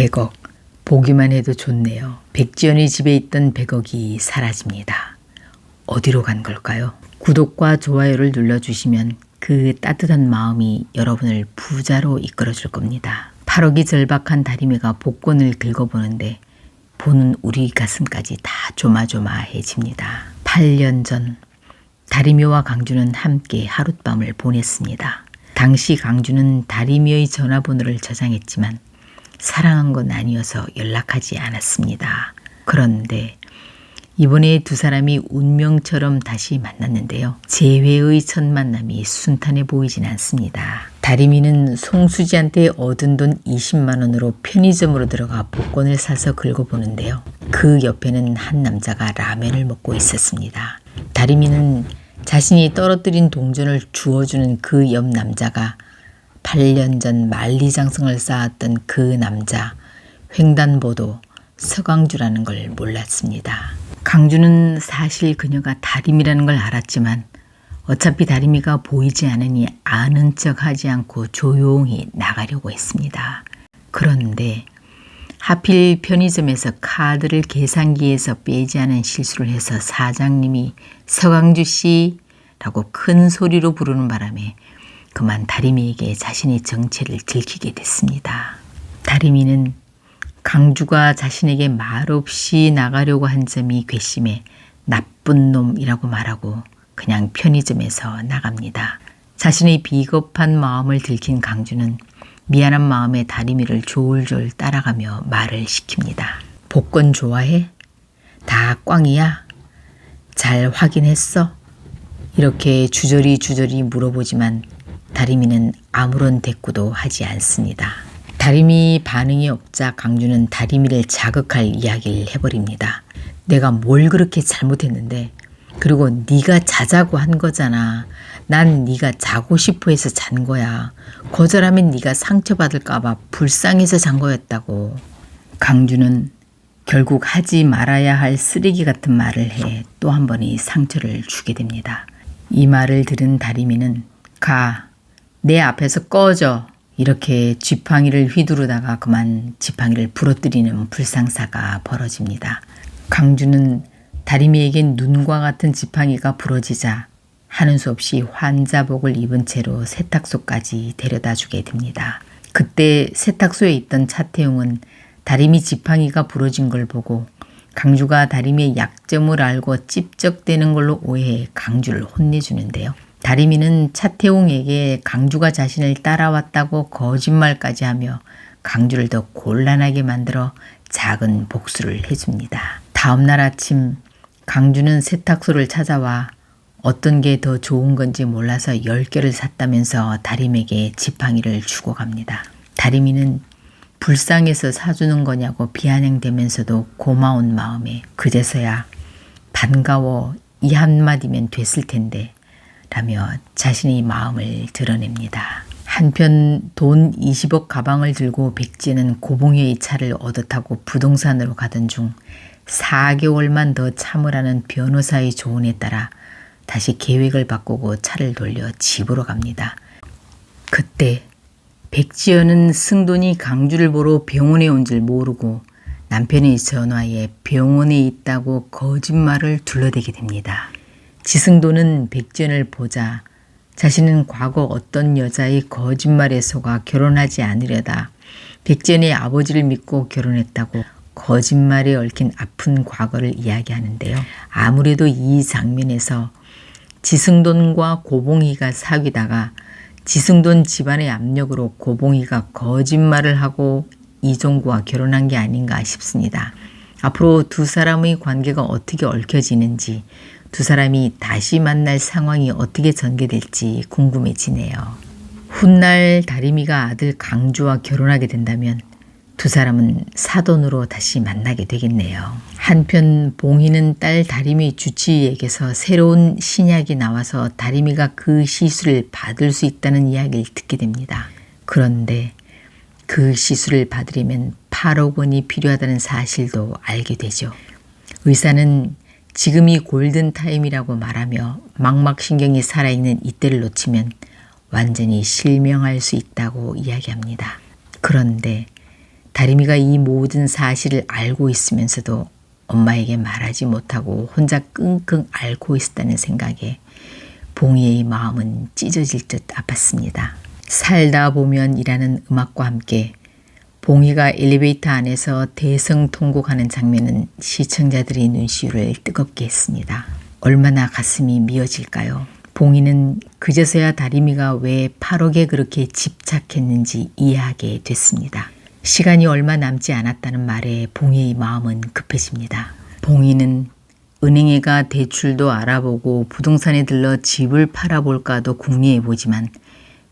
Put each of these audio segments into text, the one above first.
100억. 보기만 해도 좋네요. 백지연이 집에 있던 100억이 사라집니다. 어디로 간 걸까요? 구독과 좋아요를 눌러주시면 그 따뜻한 마음이 여러분을 부자로 이끌어줄 겁니다. 8억이 절박한 다리미가 복권을 긁어보는데 보는 우리 가슴까지 다 조마조마해집니다. 8년 전 다리미와 강주는 함께 하룻밤을 보냈습니다. 당시 강주는 다리미의 전화번호를 저장했지만 사랑한 건 아니어서 연락하지 않았습니다. 그런데 이번에 두 사람이 운명처럼 다시 만났는데요. 재회의 첫 만남이 순탄해 보이진 않습니다. 다리미는 송수지한테 얻은 돈 20만 원으로 편의점으로 들어가 복권을 사서 긁어보는데요. 그 옆에는 한 남자가 라면을 먹고 있었습니다. 다리미는 자신이 떨어뜨린 동전을 주워주는 그 옆 남자가 8년 전 만리장성을 쌓았던 그 남자 횡단보도 서강주라는 걸 몰랐습니다. 강주는 사실 그녀가 다리미라는 걸 알았지만 어차피 다리미가 보이지 않으니 아는 척 하지 않고 조용히 나가려고 했습니다. 그런데 하필 편의점에서 카드를 계산기에서 빼지 않은 실수를 해서 사장님이 서강주 씨라고 큰 소리로 부르는 바람에 그만 다리미에게 자신의 정체를 들키게 됐습니다. 다리미는 강주가 자신에게 말없이 나가려고 한 점이 괘씸해 나쁜 놈이라고 말하고 그냥 편의점에서 나갑니다. 자신의 비겁한 마음을 들킨 강주는 미안한 마음에 다리미를 졸졸 따라가며 말을 시킵니다. 복권 좋아해? 다 꽝이야? 잘 확인했어? 이렇게 주저리 물어보지만 다리미는 아무런 대꾸도 하지 않습니다. 다리미 반응이 없자 강주는 다리미를 자극할 이야기를 해버립니다. 내가 뭘 그렇게 잘못했는데? 그리고 네가 자자고 한 거잖아. 난 네가 자고 싶어 해서 잔 거야. 거절하면 네가 상처받을까 봐 불쌍해서 잔 거였다고. 강주는 결국 하지 말아야 할 쓰레기 같은 말을 해 또 한 번의 상처를 주게 됩니다. 이 말을 들은 다리미는 가, 내 앞에서 꺼져. 이렇게 지팡이를 휘두르다가 그만 지팡이를 부러뜨리는 불상사가 벌어집니다. 강주는 다리미에겐 눈과 같은 지팡이가 부러지자 하는 수 없이 환자복을 입은 채로 세탁소까지 데려다 주게 됩니다. 그때 세탁소에 있던 차태웅은 다리미 지팡이가 부러진 걸 보고 강주가 다리미의 약점을 알고 찝적대는 걸로 오해해 강주를 혼내주는데요. 다리미는 차태웅에게 강주가 자신을 따라왔다고 거짓말까지 하며 강주를 더 곤란하게 만들어 작은 복수를 해줍니다. 다음날 아침 강주는 세탁소를 찾아와 어떤 게 더 좋은 건지 몰라서 10개를 샀다면서 다리미에게 지팡이를 주고 갑니다. 다리미는 불쌍해서 사주는 거냐고 비아냥대면서도 고마운 마음에 그제서야 반가워 이 한마디면 됐을 텐데 라며 자신의 마음을 드러냅니다. 한편 돈 20억 가방을 들고 백지는 고봉이의 차를 얻어 타고 부동산으로 가던 중 4개월만 더 참으라는 변호사의 조언에 따라 다시 계획을 바꾸고 차를 돌려 집으로 갑니다. 그때 백지연은 승돈이 강주를 보러 병원에 온 줄 모르고 남편의 전화에 병원에 있다고 거짓말을 둘러대게 됩니다. 지승돈은 백지연을 보자 자신은 과거 어떤 여자의 거짓말에 속아 결혼하지 않으려다 백지연의 아버지를 믿고 결혼했다고 거짓말에 얽힌 아픈 과거를 이야기하는데요. 아무래도 이 장면에서 지승돈과 고봉이가 사귀다가 지승돈 집안의 압력으로 고봉이가 거짓말을 하고 이종구와 결혼한 게 아닌가 싶습니다. 앞으로 두 사람의 관계가 어떻게 얽혀지는지 두 사람이 다시 만날 상황이 어떻게 전개될지 궁금해지네요. 훗날 다리미가 아들 강주와 결혼하게 된다면 두 사람은 사돈으로 다시 만나게 되겠네요. 한편 봉희는 딸 다리미 주치의에게서 새로운 신약이 나와서 다리미가 그 시술을 받을 수 있다는 이야기를 듣게 됩니다. 그런데 그 시술을 받으려면 8억 원이 필요하다는 사실도 알게 되죠. 의사는 지금이 골든타임이라고 말하며 망막신경이 살아있는 이때를 놓치면 완전히 실명할 수 있다고 이야기합니다. 그런데 다리미가 이 모든 사실을 알고 있으면서도 엄마에게 말하지 못하고 혼자 끙끙 앓고 있었다는 생각에 봉희의 마음은 찢어질 듯 아팠습니다. 살다 보면이라는 음악과 함께 봉희가 엘리베이터 안에서 대성통곡하는 장면은 시청자들의 눈시울을 뜨겁게 했습니다. 얼마나 가슴이 미어질까요? 봉희는 그제서야 다리미가 왜 8억에 그렇게 집착했는지 이해하게 됐습니다. 시간이 얼마 남지 않았다는 말에 봉희의 마음은 급해집니다. 봉희는 은행에 가 대출도 알아보고 부동산에 들러 집을 팔아볼까도 궁리해보지만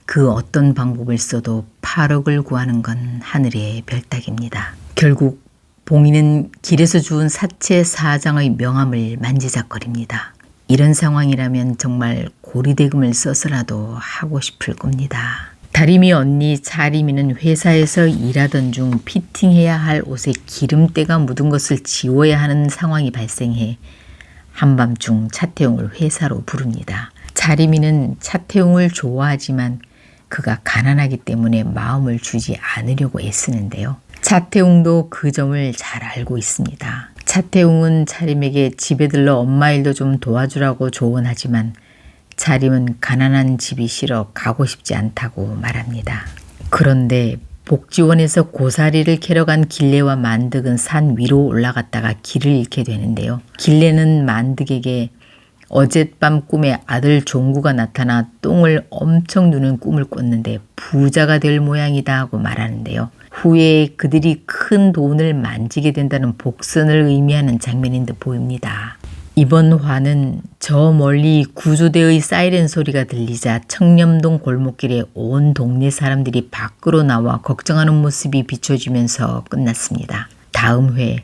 그 어떤 방법을 써도 8억을 구하는 건 하늘의 별따기입니다. 결국 봉희는 길에서 주운 사채 사장의 명함을 만지작거립니다. 이런 상황이라면 정말 고리대금을 써서라도 하고 싶을 겁니다. 다리미 언니 차리미는 회사에서 일하던 중 피팅해야 할 옷에 기름때가 묻은 것을 지워야 하는 상황이 발생해 한밤중 차태웅을 회사로 부릅니다. 차리미는 차태웅을 좋아하지만 그가 가난하기 때문에 마음을 주지 않으려고 애쓰는데요. 차태웅도 그 점을 잘 알고 있습니다. 차태웅은 차림에게 집에 들러 엄마 일도 좀 도와주라고 조언하지만 차림은 가난한 집이 싫어 가고 싶지 않다고 말합니다. 그런데 복지원에서 고사리를 캐러 간 길레와 만득은 산 위로 올라갔다가 길을 잃게 되는데요. 길레는 만득에게 어젯밤 꿈에 아들 종구가 나타나 똥을 엄청 누는 꿈을 꿨는데 부자가 될 모양이다 하고 말하는데요. 후에 그들이 큰 돈을 만지게 된다는 복선을 의미하는 장면인 듯 보입니다. 이번 화는 저 멀리 구조대의 사이렌 소리가 들리자 청렴동 골목길에 온 동네 사람들이 밖으로 나와 걱정하는 모습이 비춰지면서 끝났습니다. 다음 회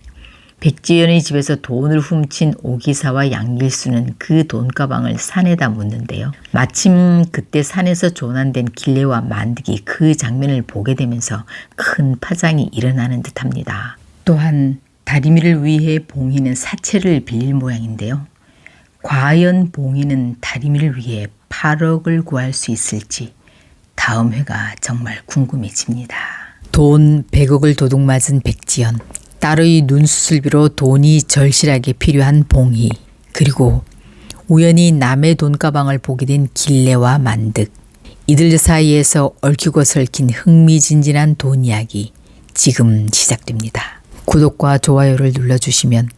백지연의 집에서 돈을 훔친 오기사와 양길수는 그 돈가방을 산에다 묻는데요. 마침 그때 산에서 조난된 길레와 만득이 그 장면을 보게 되면서 큰 파장이 일어나는 듯합니다. 또한 다리미를 위해 봉희는 사채를 빌릴 모양인데요. 과연 봉희는 다리미를 위해 8억을 구할 수 있을지 다음 회가 정말 궁금해집니다. 돈 100억을 도둑맞은 백지연, 딸의 눈수술비로 돈이 절실하게 필요한 봉희, 그리고 우연히 남의 돈가방을 보게 된 길레와 만득, 이들 사이에서 얽히고 설킨 흥미진진한 돈 이야기 지금 시작됩니다. 구독과 좋아요를 눌러주시면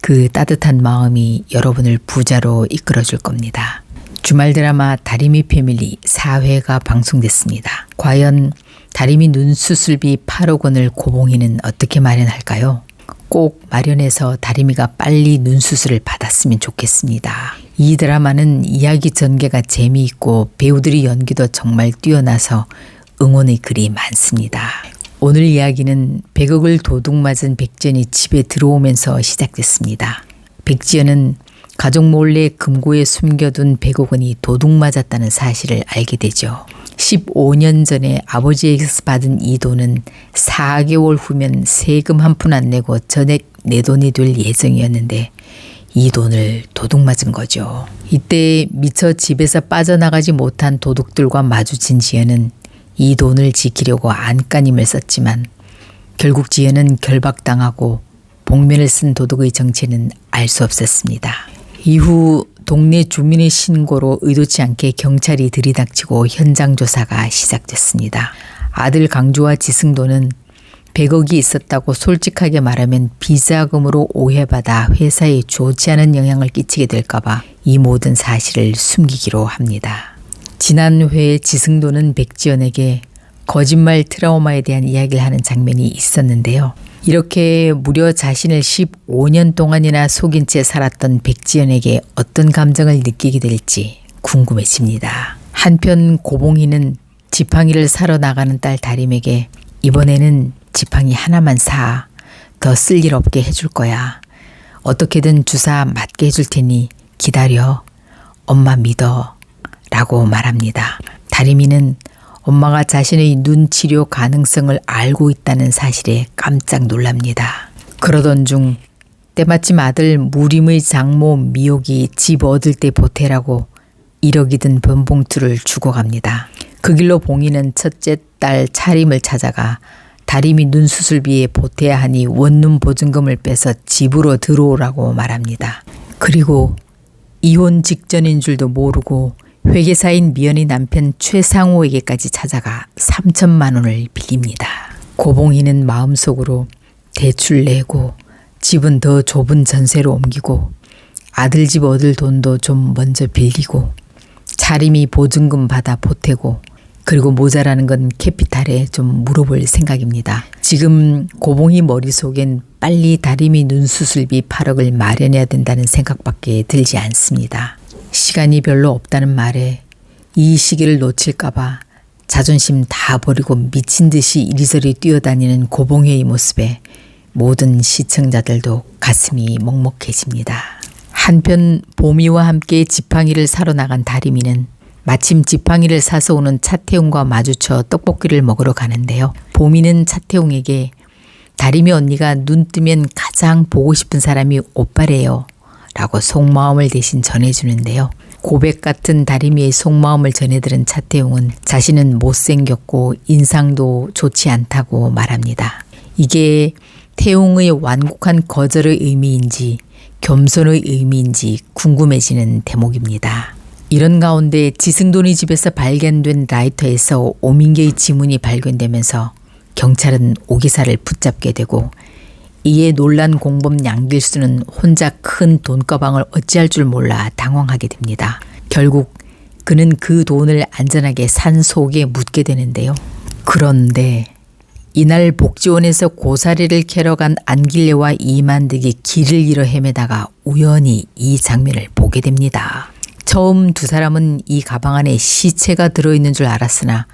그 따뜻한 마음이 여러분을 부자로 이끌어줄 겁니다. 주말 드라마 다리미 패밀리 4회가 방송됐습니다. 과연 다리미 눈수술비 8억 원을 고봉이는 어떻게 마련할까요? 꼭 마련해서 다리미가 빨리 눈수술을 받았으면 좋겠습니다. 이 드라마는 이야기 전개가 재미있고 배우들의 연기도 정말 뛰어나서 응원의 글이 많습니다. 오늘 이야기는 100억을 도둑맞은 백지연이 집에 들어오면서 시작됐습니다. 백지연은 가족 몰래 금고에 숨겨둔 100억 원이 도둑맞았다는 사실을 알게 되죠. 15년 전에 아버지에게서 받은 이 돈은 4개월 후면 세금 한 푼 안 내고 전액 내 돈이 될 예정이었는데 이 돈을 도둑맞은 거죠. 이때 미처 집에서 빠져나가지 못한 도둑들과 마주친 지연은 이 돈을 지키려고 안간힘을 썼지만 결국 지연은 결박당하고 복면을 쓴 도둑의 정체는 알 수 없었습니다. 이후 동네 주민의 신고로 의도치 않게 경찰이 들이닥치고 현장 조사가 시작됐습니다. 아들 강주와 지승도는 100억이 있었다고 솔직하게 말하면 비자금으로 오해받아 회사에 좋지 않은 영향을 끼치게 될까봐 이 모든 사실을 숨기기로 합니다. 지난 회에 지승도는 백지연에게 거짓말 트라우마에 대한 이야기를 하는 장면이 있었는데요. 이렇게 무려 자신을 15년 동안이나 속인 채 살았던 백지연에게 어떤 감정을 느끼게 될지 궁금해집니다. 한편 고봉이는 지팡이를 사러 나가는 딸 다림에게 이번에는 지팡이 하나만 사. 더 쓸 일 없게 해줄 거야. 어떻게든 주사 맞게 해줄 테니 기다려. 엄마 믿어. 라고 말합니다. 다림이는 엄마가 자신의 눈 치료 가능성을 알고 있다는 사실에 깜짝 놀랍니다. 그러던 중 때마침 아들 무림의 장모 미옥이 집 얻을 때 보태라고 1억이 든 변봉투를 주고 갑니다. 그 길로 봉이는 첫째 딸 차림을 찾아가 다리미 눈 수술비에 보태야 하니 원룸 보증금을 빼서 집으로 들어오라고 말합니다. 그리고 이혼 직전인 줄도 모르고 회계사인 미연이 남편 최상호에게까지 찾아가 3천만 원을 빌립니다. 고봉이는 마음속으로 대출 내고 집은 더 좁은 전세로 옮기고 아들 집 얻을 돈도 좀 먼저 빌리고 차림이 보증금 받아 보태고 그리고 모자라는 건 캐피탈에 좀 물어볼 생각입니다. 지금 고봉이 머릿속엔 빨리 다리미 눈 수술비 8억을 마련해야 된다는 생각밖에 들지 않습니다. 시간이 별로 없다는 말에 이 시기를 놓칠까봐 자존심 다 버리고 미친 듯이 이리저리 뛰어다니는 고봉의 모습에 모든 시청자들도 가슴이 먹먹해집니다. 한편 보미와 함께 지팡이를 사러 나간 다리미는 마침 지팡이를 사서 오는 차태웅과 마주쳐 떡볶이를 먹으러 가는데요. 보미는 차태웅에게 다리미 언니가 눈 뜨면 가장 보고 싶은 사람이 오빠래요 라고 속마음을 대신 전해주는데요. 고백 같은 다리미의 속마음을 전해들은 차태웅은 자신은 못생겼고 인상도 좋지 않다고 말합니다. 이게 태웅의 완곡한 거절의 의미인지 겸손의 의미인지 궁금해지는 대목입니다. 이런 가운데 지승돈이 집에서 발견된 라이터에서 오민계의 지문이 발견되면서 경찰은 오기사를 붙잡게 되고 이에 놀란 공범 양길수는 혼자 큰 돈가방을 어찌할 줄 몰라 당황하게 됩니다. 결국 그는 그 돈을 안전하게 산 속에 묻게 되는데요. 그런데 이날 복지원에서 고사리를 캐러 간 안길래와 이만득이 길을 잃어 헤매다가 우연히 이 장면을 보게 됩니다. 처음 두 사람은 이 가방 안에 시체가 들어있는 줄 알았으나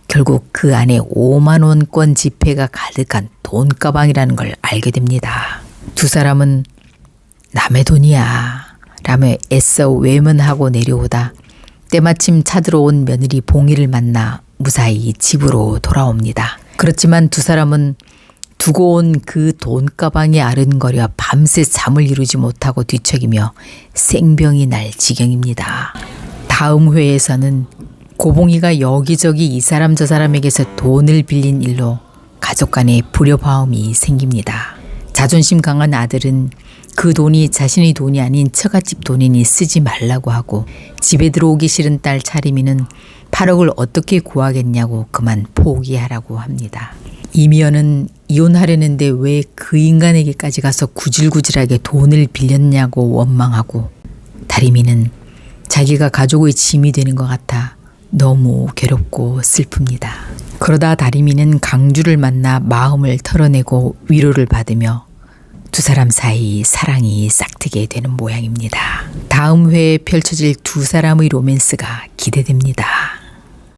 결국 그 안에 5만 원권 지폐가 가득한 돈가방이라는 걸 알게 됩니다. 두 사람은 남의 돈이야 라며 애써 외면하고 내려오다 때마침 찾으러온 며느리 봉이를 만나 무사히 집으로 돌아옵니다. 그렇지만 두 사람은 두고 온 그 돈가방이 아른거려 밤새 잠을 이루지 못하고 뒤척이며 생병이 날 지경입니다. 다음 회에서는 고봉이가 여기저기 이 사람 저 사람에게서 돈을 빌린 일로 가족 간에 불협화음이 생깁니다. 자존심 강한 아들은 그 돈이 자신의 돈이 아닌 처갓집 돈이니 쓰지 말라고 하고 집에 들어오기 싫은 딸 차림이는 8억을 어떻게 구하겠냐고 그만 포기하라고 합니다. 이미연은 이혼하려는데 왜 그 인간에게까지 가서 구질구질하게 돈을 빌렸냐고 원망하고 다리미는 자기가 가족의 짐이 되는 것 같아 너무 괴롭고 슬픕니다. 그러다 다리미는 강주를 만나 마음을 털어내고 위로를 받으며 두 사람 사이 사랑이 싹트게 되는 모양입니다. 다음 회에 펼쳐질 두 사람의 로맨스가 기대됩니다.